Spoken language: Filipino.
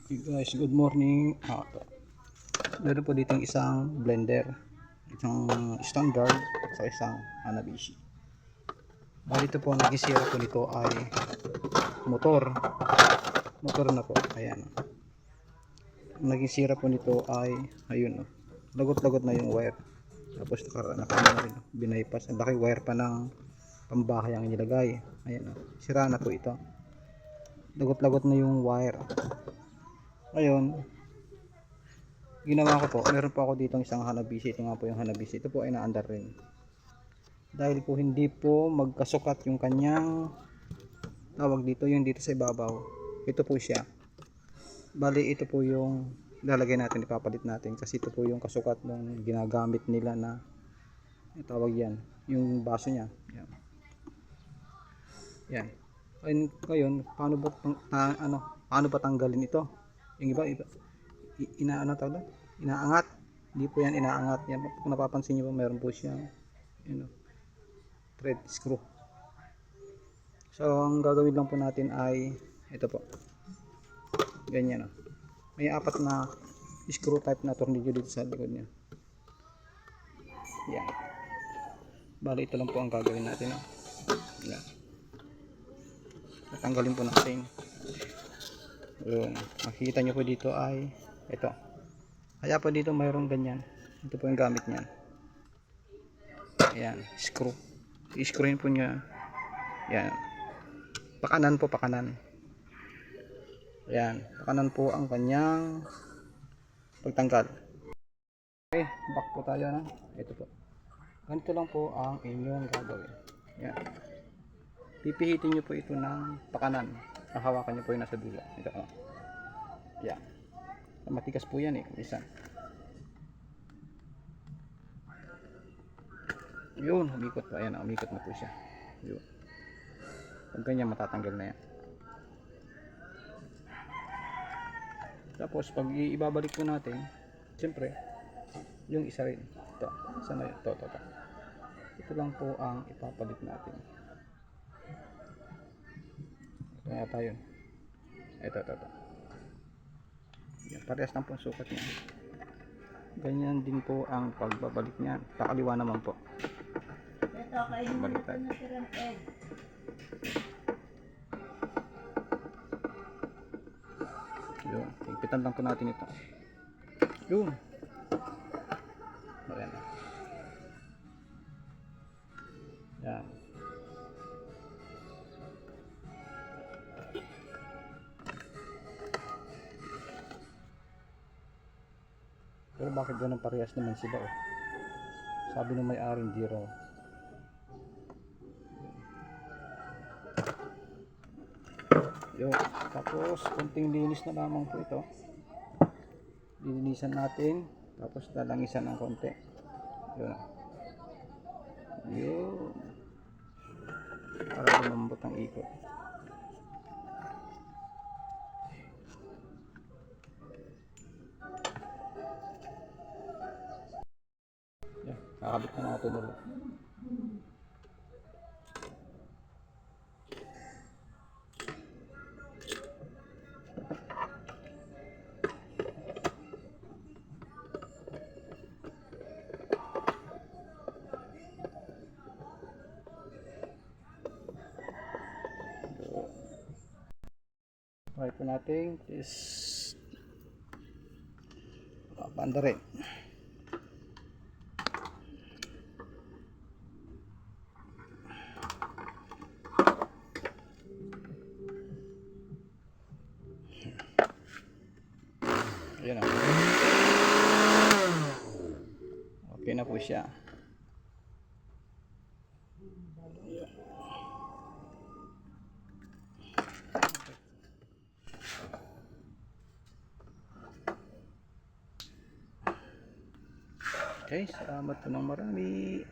Hey guys, good morning. Meron po dito isang blender, isang standard sa isang Hanabishi. Bali ito po, nagisira po nito ay motor na po. Ayan, nagisira po nito ay ayun, lagot-lagot na yung wire. Tapos naka rin, binaypas. Ang laki wire pa ng pambahay ang nilagay. Ayan, sira na po ito, lagot-lagot na yung wire. Ayun, ginawa ko po, meron po ako ditong isang Hanabishi. Ito nga po yung Hanabishi. Ito po ay naandar rin. Dahil po hindi po magkasukat yung kanyang tawag dito, yung dito sa ibabaw. Ito po siya. Bali ito po yung lalagay natin, ipapalit natin. Kasi ito po yung kasukat ng ginagamit nila na tawag yan, yung baso niya. Yan. Yan. Ngayon, paano ba tanggalin ito? Yung iba inaangat. Hindi po yan inaangat. Yan, kung napapansin niyo po, meron po siyang thread screw. So ang gagawin lang po natin ay ito po, ganyan. May apat na screw type na tornilyo dito sa likod niya. Yan. Bali ito lang po ang gagawin natin. Yan. Tatanggalin po natin. Yung makikita nyo po dito ay ito. Kaya po dito mayroong ganyan. Ito po yung gamit niyan. Ayan, screw. I-screwin po niya. Yan. Pakanan po, pakanan. Ayan, pakanan po ang kanyang pagtanggal. Okay, back po tayo na. Ito po. Ganito lang po ang inyong gagawin. Yan. Pipihitin nyo po ito ng pakanan. Hawakan nyo po yung nasa dulo. Ito po. Yan. Matigas po yan isa. Yun, umikot po. Ayan, umikot na po siya. Yun. Pag ganyan, matatanggal na yan. Tapos, pag ibabalik po natin, siyempre, yung isa rin. Ito. Isa na yun. Ito. Ito lang po ang ipapalit natin. Ito yata yun. Ito. Yan, parehas lang po ang sukat niya. Ganyan din po ang pagbabalik niya. Kakaliwa naman po. Balik tayo. Yun, higpitan lang po natin ito. Yun. Ayan. Yan. Pero bakit ganun parehas naman sila eh? Sabi ng may-ari hindi raw. Yun. Tapos konting linis na lamang po ito. Lilinisan natin. Tapos lalangisan ng konti. Yun. Para lumambot ang ikot. Yan. Kakabit na natin ulit. Try po natin is banda rin. Ayan na. Okay na po siya. Okay, salamat po ng marami.